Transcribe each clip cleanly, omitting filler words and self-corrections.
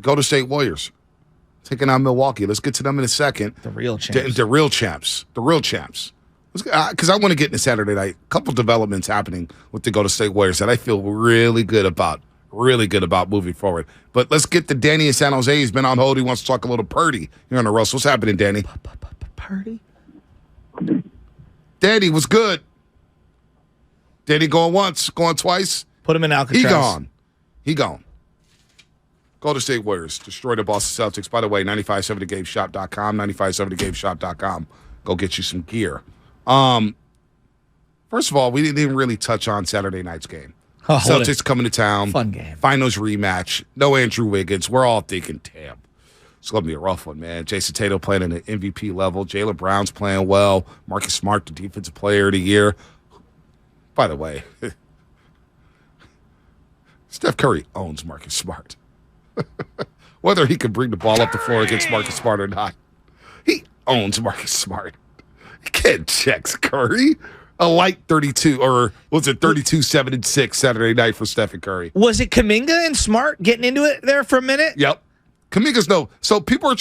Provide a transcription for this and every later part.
The Golden State Warriors taking on Milwaukee. Let's get to them in a second. The real champs. The real champs. The real champs. Because I want to get into Saturday night. A couple developments happening with the Golden State Warriors that I feel really good about. Really good about moving forward. But let's get to Danny in San Jose. He's been on hold. He wants to talk a little Purdy here on the Russ. What's happening, Danny? Purdy? Danny, what's good? Danny going once, going twice. Put him in Alcatraz. He gone. Golden State Warriors destroyed the Boston Celtics. By the way, 957thegameshop.com, 957thegameshop.com. Go get you some gear. First of all, we didn't even really touch on Saturday night's game. Celtics coming to town. Fun game. Finals rematch. No Andrew Wiggins. We're all thinking, damn, it's going to be a rough one, man. Jason Tatum playing at an MVP level. Jaylen Brown's playing well. Marcus Smart, the defensive player of the year. By the way, Steph Curry owns Marcus Smart. Whether he can bring the ball up the floor against Marcus Smart or not, he owns Marcus Smart. He can't check Curry. A light 32, or was it 32, 7, and 6 Saturday night for Stephen Curry? Was it Kuminga and Smart getting into it there for a minute? Yep. Kuminga's no. So people are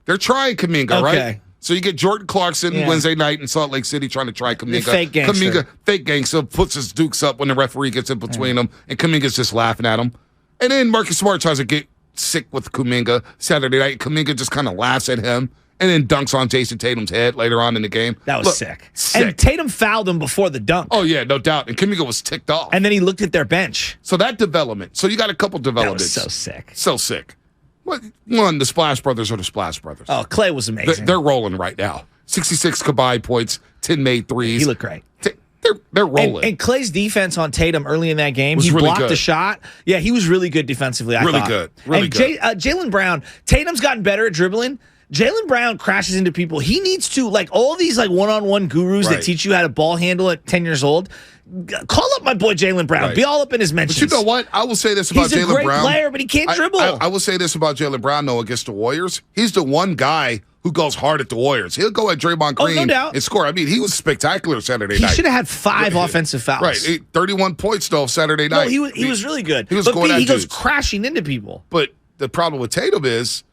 they're trying Kuminga, okay. Right? So you get Jordan Clarkson Wednesday night in Salt Lake City trying to try Kuminga. The fake gangster. Kuminga, fake gangster, puts his dukes up when the referee gets in between them, and Kuminga's just laughing at him. And then Marcus Smart tries to get sick with Kuminga Saturday night. Kuminga just kind of laughs at him. And then dunks on Jason Tatum's head later on in the game. That was sick. And Tatum fouled him before the dunk. Oh, yeah, no doubt. And Kuminga was ticked off. And then he looked at their bench. So that development. So you got a couple developments. That was so sick. So sick. One, the Splash Brothers are the Splash Brothers. Oh, Clay was amazing. They're rolling right now. 66 combined points, 10 made threes. He looked great. They're rolling. And Clay's defense on Tatum early in that game, he really blocked good. the shot. Yeah, he was really good defensively, I thought. Really good. Jaylen Brown, Tatum's gotten better at dribbling. Jaylen Brown crashes into people. He needs to, all these one-on-one gurus that teach you how to ball handle at 10 years old, call up my boy Jaylen Brown. Right. Be all up in his mentions. But you know what? I will say this about Jaylen Brown. He's a great player, but he can't dribble. I will say this about Jaylen Brown, though, against the Warriors. He's the one guy who goes hard at the Warriors. He'll go at Draymond Green no doubt. and score. I mean, he was spectacular Saturday night. He should have had 5 offensive fouls. Right. 31 points, though, Saturday night. No, he was really good. He was going at he goes dudes. crashing into people. But the problem with Tatum is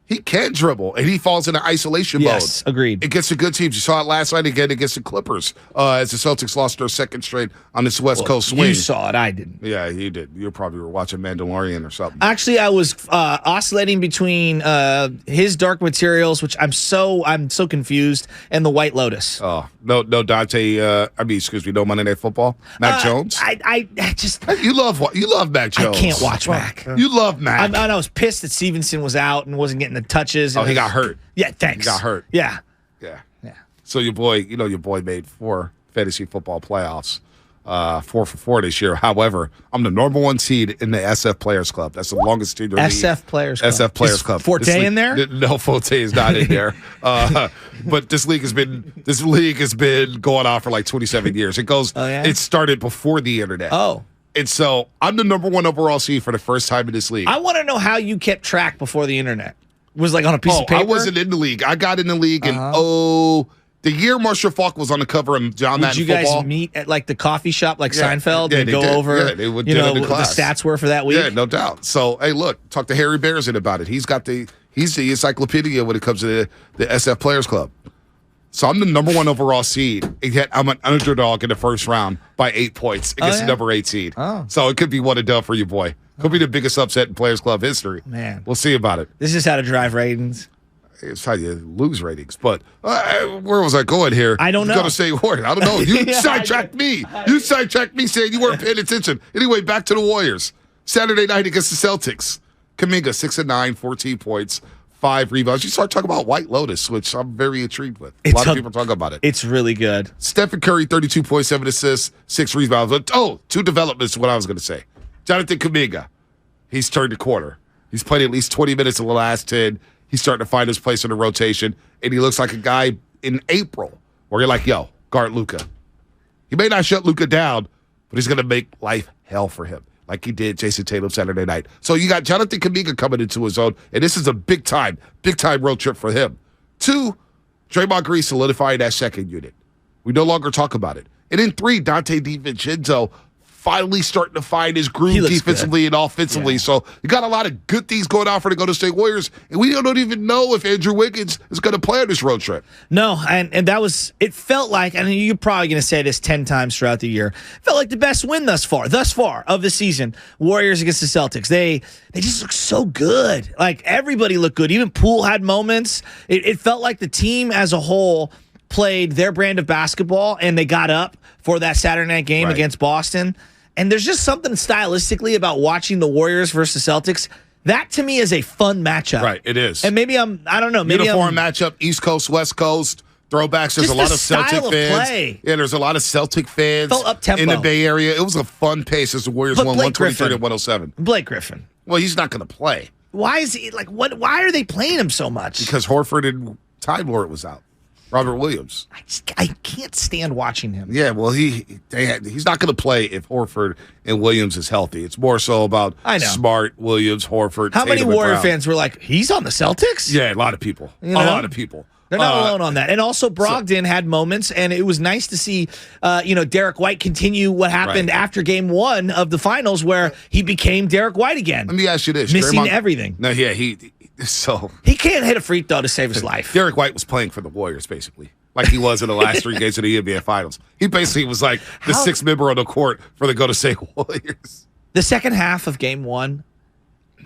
he can't dribble, and he falls into isolation mode. Yes, agreed. Against the good teams. You saw it last night again against the Clippers as the Celtics lost their second straight on this West Coast swing. You saw it. I didn't. Yeah, you did. You probably were watching Mandalorian or something. Actually, I was oscillating between his Dark Materials, which I'm so confused, and the White Lotus. Oh, no Dante, no Monday Night Football? Mac Jones? I just... You love Mac Jones. I can't watch Mac. You love Mac. I was pissed that Stevenson was out and wasn't getting the touches. Oh, he got hurt. Yeah, thanks. He got hurt. Yeah. So your boy made 4 fantasy football playoffs, 4 for 4 this year. However, I'm the number 1 seed in the SF Players Club. That's the longest team in the league. SF Players Club. SF Players Club. Forte in there? No, Forte is not in there. But this league has been going on for 27 years. It goes. Oh, yeah? It started before the internet. Oh. And so I'm the number 1 overall seed for the first time in this league. I want to know how you kept track before the internet. Was on a piece of paper? I wasn't in the league. I got in the league in the year Marshall Falk was on the cover of John Madden Football. Would you guys meet at the coffee shop Seinfeld and go over what the stats were for that week? Yeah, no doubt. So, hey, look, talk to Harry Bearson about it. He's the encyclopedia when it comes to the SF Players Club. So I'm the number 1 overall seed, and yet I'm an underdog in the first round by 8 points against the number 8 seed. Oh. So it could be one and done for you, boy. Could be the biggest upset in Players Club history. Man. We'll see about it. This is how to drive ratings. It's how you lose ratings. But where was I going here? I don't know. Going to say Warriors. I don't know. You sidetracked me. You sidetracked me saying you weren't paying attention. Anyway, back to the Warriors. Saturday night against the Celtics. Kuminga, 6 of 9, 14 points, 5 rebounds. You start talking about White Lotus, which I'm very intrigued with. A lot of people talk about it. It's really good. Stephen Curry, 32.7 assists, 6 rebounds. But, 2 developments is what I was going to say. Jonathan Kuminga, he's turned the corner. He's played at least 20 minutes in the last 10. He's starting to find his place in the rotation, and he looks like a guy in April where you're like, yo, guard Luka. He may not shut Luka down, but he's going to make life hell for him, like he did Jason Tatum Saturday night. So you got Jonathan Kuminga coming into his own, and this is a big-time road trip for him. 2, Draymond Green solidifying that second unit. We no longer talk about it. And then 3, Dante DiVincenzo finally starting to find his groove He looks defensively and offensively. Yeah. So you got a lot of good things going on for the Golden State Warriors, and we don't even know if Andrew Wiggins is going to play on this road trip. No, and that was, it felt like, and you're probably going to say this 10 times throughout the year, felt like the best win thus far of the season. Warriors against the Celtics. They just look so good. Like, everybody looked good. Even Poole had moments. It felt like the team as a whole played their brand of basketball, and they got up for that Saturday night game against Boston. And there's just something stylistically about watching the Warriors versus Celtics. That, to me, is a fun matchup. Right, it is. And maybe I don't know. Maybe uniform matchup, East Coast, West Coast. Throwbacks. There's just a lot the of Celtic style of fans. play. Yeah, there's a lot of Celtic fans Felt up-tempo. in the Bay Area. It was a fun pace as the Warriors But won Blake 123 to Griffin. 107. Blake Griffin. Well, he's not going to play Why is he like what? Why are they playing him so much? because Horford and Time Lord was out. Robert Williams. I can't stand watching him. Yeah, well, he's not going to play if Horford and Williams is healthy. It's more so about I know. Smart, Williams, Horford. How many Tatum, and Warrior Brown. fans were like, he's on the Celtics? Yeah, a lot of people. You know? A lot of people. They're not alone on that. And also, Brogdon had moments, and it was nice to see, Derek White continue what happened after Game 1 of the finals, where he became Derek White again. Let me ask you this: Missing Draymond- everything. No, yeah, so He can't hit a free throw to save his life. Derek White was playing for the Warriors, basically, like he was in the last 3 games of the NBA Finals. He basically was like the sixth member on the court for the Golden State Warriors. The second half of Game 1,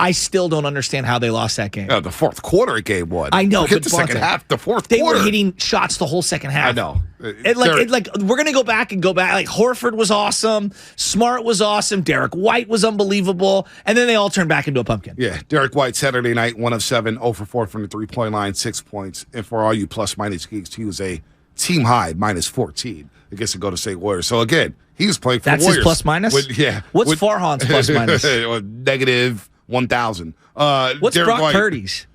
I still don't understand how they lost that game. The fourth quarter of Game 1. I know, Forget but the second Bonta, half. The fourth They quarter. were hitting shots the whole second half. I know. We're gonna go back. Like, Horford was awesome, Smart was awesome, Derek White was unbelievable, and then they all turned back into a pumpkin. Yeah, Derek White, Saturday night, 1 of 7, 0 for 4 from the three-point line, 6 points. And for all you plus-minus geeks, he was a team high, minus 14 against the Golden State Warriors. So, again, he was playing for That's the Warriors. his plus-minus? What's Farhan's plus-minus? Negative 1,000. What's Derek Brock White, Purdy's?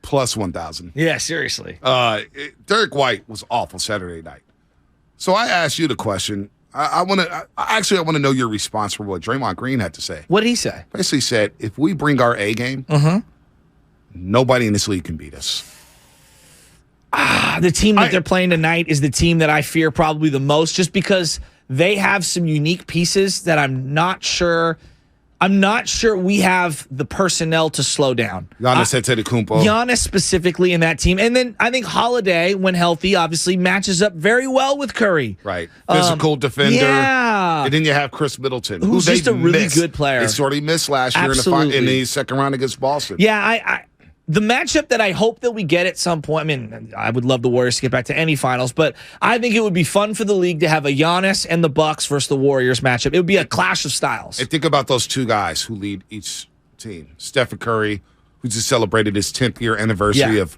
Plus 1,000. Yeah, seriously. Derek White was awful Saturday night. So I asked you the question. I want to know your response for what Draymond Green had to say. What did he say? Basically said, if we bring our A game, nobody in this league can beat us. The team that they're playing tonight is the team that I fear probably the most, just because they have some unique pieces that I'm not sure we have the personnel to slow down. Giannis Antetokounmpo. Giannis specifically in that team. And then I think Holiday, when healthy, obviously matches up very well with Curry. Right. Physical defender. Yeah. And then you have Chris Middleton, Who's who just they a really missed. good player. They sort of missed last year in the second round against Boston. Yeah, the matchup that I hope that we get at some point, I mean, I would love the Warriors to get back to any finals, but I think it would be fun for the league to have a Giannis and the Bucks versus the Warriors matchup. It would be a clash of styles. And think about those two guys who lead each team. Stephen Curry, who just celebrated his 10th year anniversary of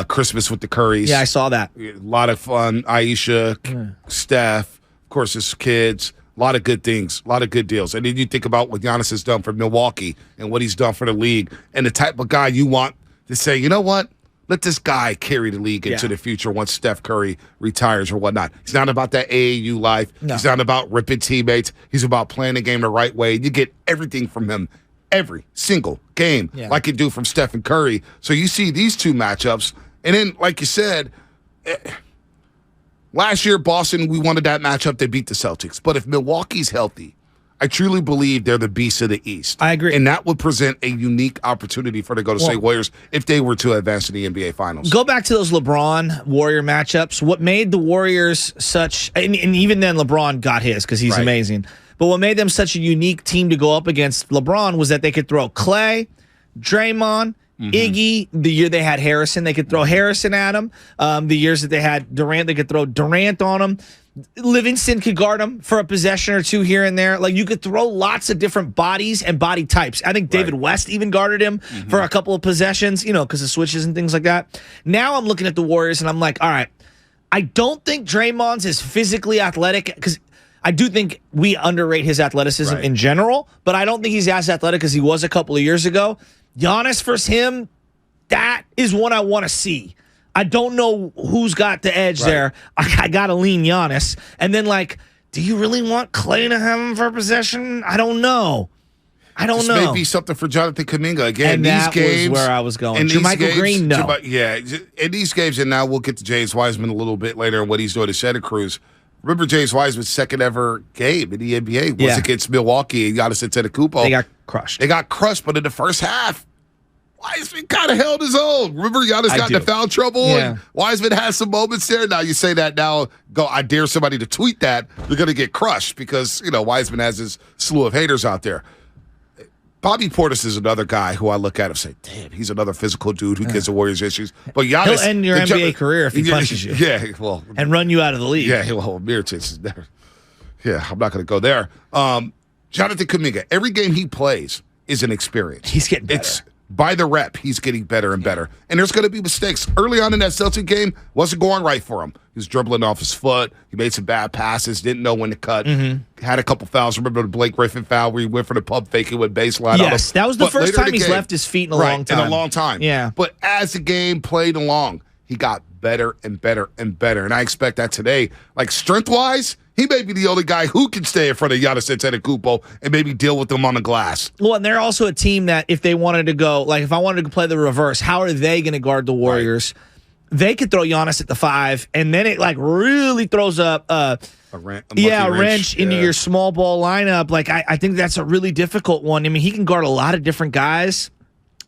Christmas with the Currys. Yeah, I saw that. A lot of fun. Aisha, Steph, of course, his kids. A lot of good things, a lot of good deals. And then you think about what Giannis has done for Milwaukee and what he's done for the league and the type of guy you want to say, you know what? Let this guy carry the league into the future once Steph Curry retires or whatnot. He's not about that AAU life. No. He's not about ripping teammates. He's about playing the game the right way. You get everything from him every single game, like you do from Stephen Curry. So you see these two matchups. And then, like you said, last year, Boston, we wanted that matchup. They beat the Celtics. But if Milwaukee's healthy, I truly believe they're the beast of the East. I agree. And that would present a unique opportunity for the Golden State Warriors if they were to advance to the NBA Finals. Go back to those LeBron-Warrior matchups. What made the Warriors such – and even then LeBron got his because he's amazing. But what made them such a unique team to go up against LeBron was that they could throw Clay, Draymond, Iggy. The year they had Harrison, they could throw Harrison at him. The years that they had Durant, they could throw Durant on him. Livingston could guard him for a possession or two here and there. Like, you could throw lots of different bodies and body types. I think David West even guarded him for a couple of possessions, because of switches and things like that. Now I'm looking at the Warriors and I'm like, all right, I don't think Draymond's is physically athletic, because I do think we underrate his athleticism in general, but I don't think he's as athletic as he was a couple of years ago. Giannis versus him, that is what I want to see. I don't know who's got the edge there. I got to lean Giannis. And then, do you really want Clay to have him for possession? I don't know. This may be something for Jonathan Kuminga. Again, and these games, was where I was going. Jermichael Green, no. In these games, and now we'll get to James Wiseman a little bit later and what he's doing at Santa Cruz. Remember James Wiseman's second ever game in the NBA was against Milwaukee and Giannis Antetokounmpo. They got crushed. They got crushed, but in the first half, Wiseman kind of held his own. Remember, Giannis got into foul trouble, and Wiseman has some moments there. Now you say that now, I dare somebody to tweet that, they're going to get crushed because, Wiseman has his slew of haters out there. Bobby Portis is another guy who I look at and say, damn, he's another physical dude who gives the Warriors issues. But Giannis, he'll end your NBA career if he punches you. Yeah, well. And run you out of the league. Yeah, he'll hold Mirotic is there. Yeah, I'm not going to go there. Jonathan Kuminga, every game he plays is an experience. He's getting better. By the rep, he's getting better and better. And there's going to be mistakes. Early on in that Celtic game, wasn't going right for him. He was dribbling off his foot. He made some bad passes, didn't know when to cut. Had a couple fouls. Remember the Blake Griffin foul where he went for the pump fake and went baseline? Yes, that was the first time he's left his feet in a long time. In a long time. Yeah. But as the game played along, he got better and better and better. And I expect that today. Like strength-wise, he may be the only guy who can stay in front of Giannis Antetokounmpo and maybe deal with them on the glass. Well, and they're also a team that if they wanted to go, like if I wanted to play the reverse, how are they going to guard the Warriors? Right. They could throw Giannis at the 5, and then it like really throws up a wrench into your small ball lineup. Like I think that's a really difficult one. I mean, he can guard a lot of different guys.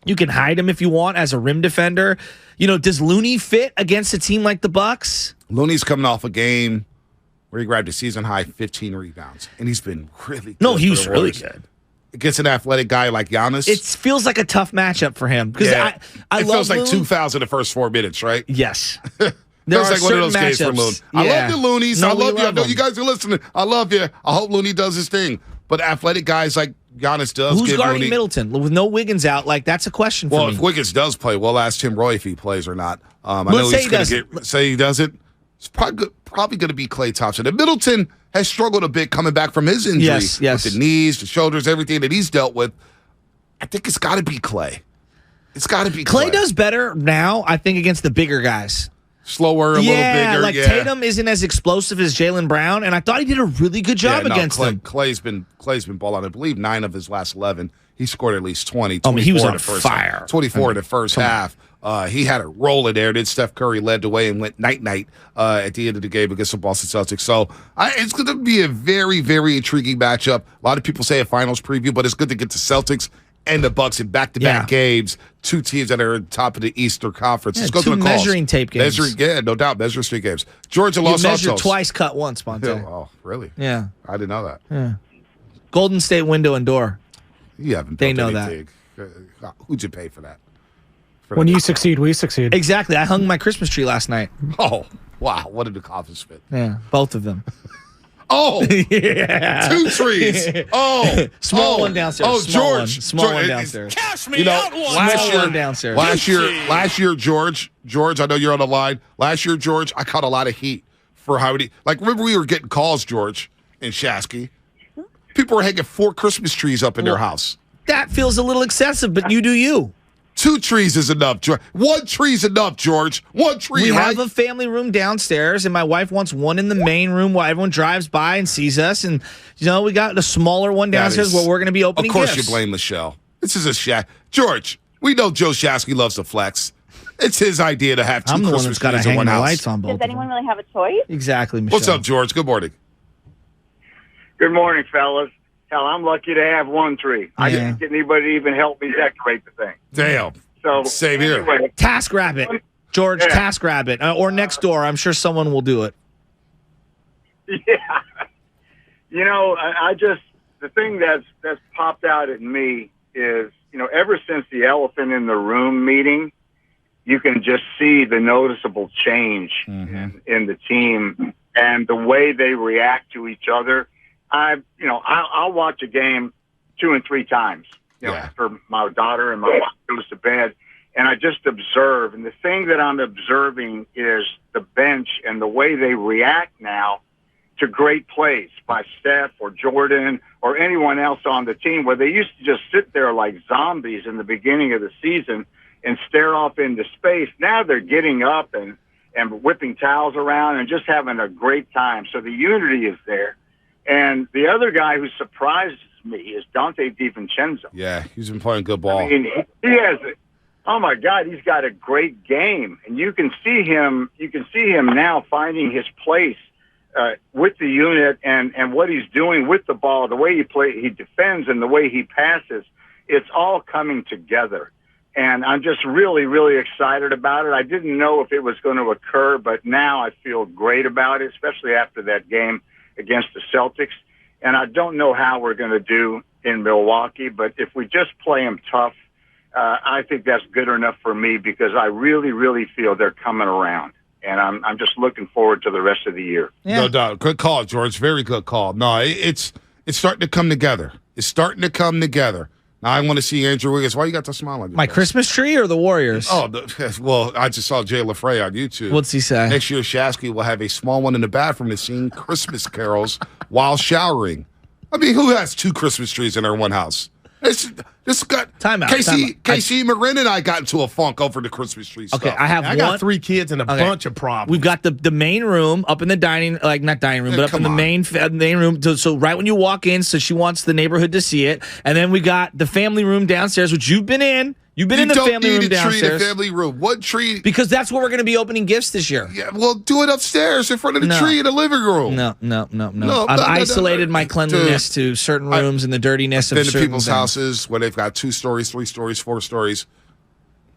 You can hide him if you want as a rim defender. Does Looney fit against a team like the Bucks? Looney's coming off a game where he grabbed a season-high 15 rebounds, and he's been really good. No, he was really good. Against an athletic guy like Giannis. It feels like a tough matchup for him. Because I it feels like 2 fouls in the first 4 minutes, right? Yes. There was like one of those games for Looney. I love the Loonies. No, I love you. I know them. you guys are listening. I love you. I hope Looney does his thing. But athletic guys like Giannis does. Who's guarding Looney, Middleton with no Wiggins out? Like that's a question for me. Well, if Wiggins does play, we'll ask Tim Roy if he plays or not. I know he's going to say he doesn't. It's probably going to be Klay Thompson. And Middleton has struggled a bit coming back from his injury. Yes. With the knees, the shoulders, everything that he's dealt with. I think it's got to be Klay. It's got to be Klay. Klay does better now, I think, against the bigger guys. Slower, a little bigger. Tatum isn't as explosive as Jaylen Brown, and I thought he did a really good job against him. Clay's been balling. I believe 9 of his last 11. He scored at least 20. He was on fire. 24 in the first half. He had a roll in there. Then Steph Curry led the way and went night-night at the end of the game against the Boston Celtics. So it's going to be a very, very intriguing matchup. A lot of people say a finals preview, but it's good to get the Celtics and the Bucks in back-to-back games. 2 teams that are at the top of the Eastern Conference. Yeah, Let's go 2 to the calls. measuring tape games. No doubt. Measuring street games. Georgia Los Santos. Measured twice, cut once, Ponte. Oh, really? Yeah. I didn't know that. Yeah. Golden State window and door. You haven't They know anything. Who'd you pay for that? When you succeed, we succeed. Exactly. I hung my Christmas tree last night. Oh, wow. What an accomplishment. Yeah, both of them. Oh, yeah. 2 trees. Oh, small one downstairs. Oh, small George. One downstairs. Cash me out one. Last year, George, I know you're on the line. Last year, George, I caught a lot of heat for how many. Like, remember we were getting calls, George, in Shasky. People were hanging 4 Christmas trees up in their house. That feels a little excessive, but you do you. 2 trees is enough, George. 1 tree's enough, George. 1 tree, We have a family room downstairs, and my wife wants one in the main room while everyone drives by and sees us. And, we got a smaller one downstairs where we're going to be opening gifts. Of course you blame Michelle. This is a shack. George, we know Joe Shasky loves to flex. It's his idea to have 2 I'm the one Christmas that's got to trees in hang one the house. lights on both. Does anyone really have a choice? Exactly, Michelle. What's up, George? Good morning. Good morning, fellas. Hell, I'm lucky to have 1 tree. I didn't get anybody to even help me decorate the thing. Damn. So same here. Anyway, Task Rabbit, George. Yeah. Task Rabbit, or next door. I'm sure someone will do it. Yeah. I just the thing that's popped out at me is ever since the elephant in the room meeting, you can just see the noticeable change in the team and the way they react to each other. I'll watch a game 2 and 3 times. After my daughter and my wife goes to bed, and I just observe. And the thing that I'm observing is the bench and the way they react now to great plays by Steph or Jordan or anyone else on the team, where they used to just sit there like zombies in the beginning of the season and stare off into space. Now they're getting up and whipping towels around and just having a great time. So the unity is there. And the other guy who surprises me is Dante DiVincenzo. Yeah, he's been playing good ball. I mean, he has oh my God, he's got a great game. And you can see him now finding his place with the unit and what he's doing with the ball, the way he defends and the way he passes, it's all coming together. And I'm just really, really excited about it. I didn't know if it was going to occur, but now I feel great about it, especially after that game against the Celtics. And I don't know how we're going to do in Milwaukee, but if we just play them tough, I think that's good enough for me because I really, really feel they're coming around. And I'm just looking forward to the rest of the year. Yeah. No doubt. Good call, George. Very good call. No, it's starting to come together. It's starting to come together. Now, I want to see Andrew Wiggins. Why you got the smile on your My face? Christmas tree or the Warriors? Oh, well, I just saw Jay LaFrey on YouTube. What's he say? Next year, Shasky will have a small one in the bathroom to sing Christmas carols while showering. I mean, who has 2 Christmas trees in their one house? This got Time out. Casey Marin and I got into a funk over the Christmas tree stuff. Okay, I got 3 kids and a bunch of problems. We've got the main room up in the dining, like not dining room, but up in the main room. So right when you walk in, so she wants the neighborhood to see it, and then we got the family room downstairs, which you've been in. You've been in the family room downstairs. You don't need a tree in the family room. What tree? Because that's where we're going to be opening gifts this year. Yeah, well, do it upstairs in front of the tree in the living room. No. I've isolated my cleanliness to certain rooms and the dirtiness of certain been to people's things. houses where they've got 2 stories, 3 stories, 4 stories.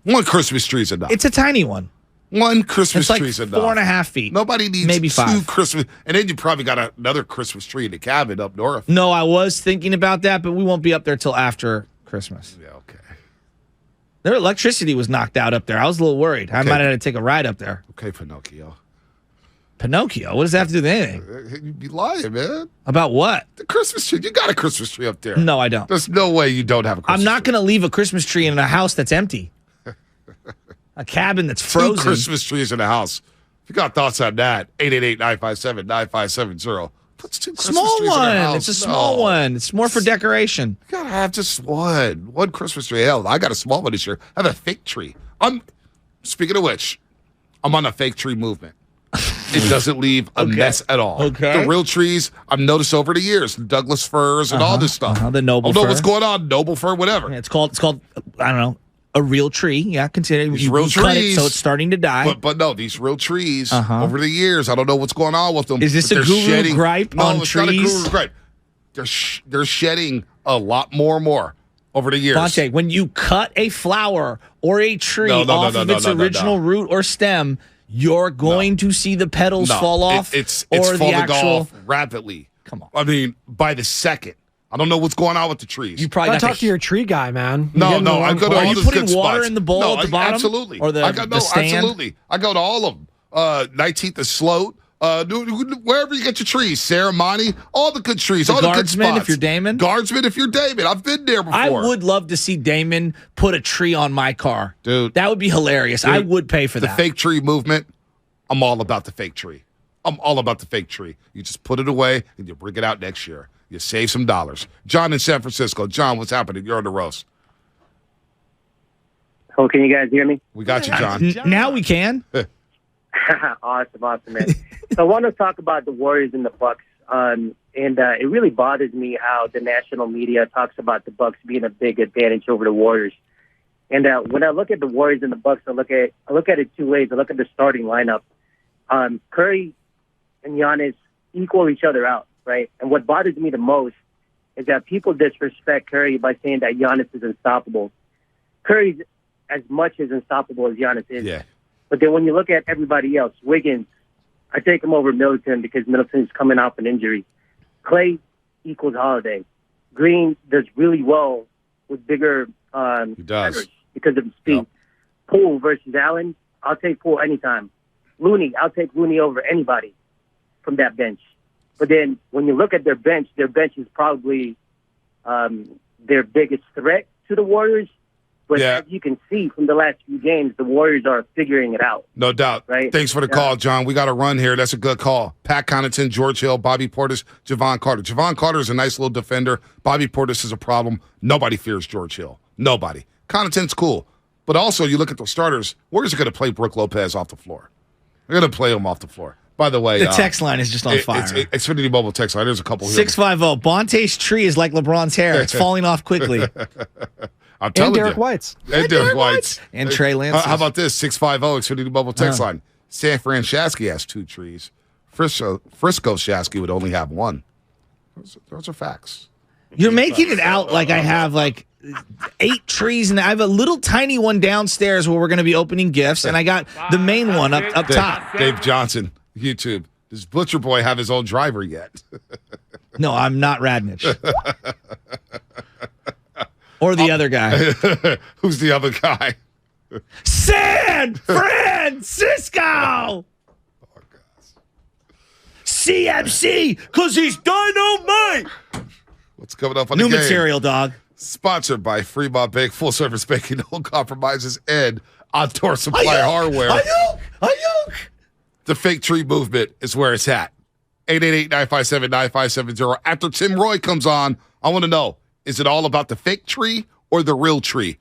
1 Christmas tree's enough. It's a tiny one. 1 Christmas It's like tree's enough. 4.5 feet. Nobody needs maybe 2 5. Christmas. And then you probably got another Christmas tree in the cabin up north. No, I was thinking about that, but we won't be up there till after Christmas. Yeah, okay. Their electricity was knocked out up there. I was a little worried. I might have to take a ride up there. Okay, Pinocchio. Pinocchio? What does that have to do with anything? You'd be lying, man. About what? The Christmas tree. You got a Christmas tree up there. No, I don't. There's no way you don't have a Christmas I'm not tree. going to leave a Christmas tree in a house that's empty. A cabin that's 2 frozen. Christmas trees in the house. If you got thoughts on that, 888-957-9570. What's 2 Christmas Small trees in one. the house? It's a small one. It's more for decoration. You gotta have just one Christmas tree. Hell, I got a small one this year. I have a fake tree. Speaking of which, I'm on a fake tree movement. It doesn't leave a mess at all. Okay. The real trees I've noticed over the years, the Douglas firs and all this stuff. The noble I don't know fir. what's going on, noble fir, whatever. Yeah, it's called I don't know, a real tree. Yeah, consider These you real cut it trees. so it's starting to die. But no, these real trees over the years, I don't know what's going on with them. Is this but a they're guru shedding. gripe No, on it's not a trees? guru gripe. They're shedding a lot more and more over the years. Bonte, when you cut a flower or a tree off of its original root or stem, you're going to see the petals fall off. It's or falling the actual off rapidly. Come on. I mean, by the second. I don't know what's going on with the trees. You probably I got talk to your tree guy, man. No, I go to Are all you the putting good water spots. in the bowl No, at the bottom? Absolutely. Or the stand? Absolutely. I go to all of them. 19th is Sloat. Wherever you get your trees, Seremani, all the good trees, all the good Guardsman, spots. if you're Damon? Guardsman, if you're Damon. I've been there before. I would love to see Damon put a tree on my car. Dude. That would be hilarious. Dude, I would pay for the that. fake tree movement. I'm all about the fake tree. I'm all about the fake tree. You just put it away and you bring it out next year. You save some dollars. John in San Francisco. John, what's happening? You're on the roast. Oh, can you guys hear me? We got you, John. Now we can. Awesome, man. So I want to talk about the Warriors and the Bucks, and it really bothers me how the national media talks about the Bucks being a big advantage over the Warriors. And when I look at the Warriors and the Bucks, I look at it 2 ways. I look at the starting lineup. Curry and Giannis equal each other out, right? And what bothers me the most is that people disrespect Curry by saying that Giannis is unstoppable. Curry's as much as unstoppable as Giannis is. Yeah. But then when you look at everybody else, Wiggins, I take him over Middleton because Middleton's coming off an injury. Clay equals Holiday. Green does really well with bigger He does. centers because of his speed. Yep. Poole versus Allen, I'll take Poole anytime. Looney, I'll take Looney over anybody from that bench. But then when you look at their bench is probably their biggest threat to the Warriors. But as you can see from the last few games, the Warriors are figuring it out. No doubt. Right? Thanks for the call, John. We got to run here. That's a good call. Pat Connaughton, George Hill, Bobby Portis, Javon Carter. Javon Carter is a nice little defender. Bobby Portis is a problem. Nobody fears George Hill. Nobody. Connaughton's cool. But also, you look at the starters, Warriors are going to play Brook Lopez off the floor. They're going to play him off the floor. By the way, The text line is just on fire. It's Xfinity Mobile text line. There's a couple here. 650. Bonte's tree is like LeBron's hair. It's falling off quickly. I'm telling And Derek you. White's. And Derek White's. And Trey Lance's. How about this? 650 Xfinity Mobile text line. San Fran Shasky has 2 trees. Frisco Shasky would only have one. Those are facts. You're making it out like I have like 8 trees, and I have a little tiny one downstairs where we're going to be opening gifts, and I got the main one up top. Dave Johnson, YouTube. Does Butcher Boy have his own driver yet? No, I'm not Radnich. Or the other guy. Who's the other guy? San Francisco! Oh, CMC, because he's dynamite! What's coming up on New the game? material, dog. Sponsored by Fremont Bank, full service banking, no compromises, and Outdoor Supply Hardware. Ayuk! The fake tree movement is where it's at. 888-957-9570. After Tim Roy comes on, I want to know, is it all about the fake tree or the real tree?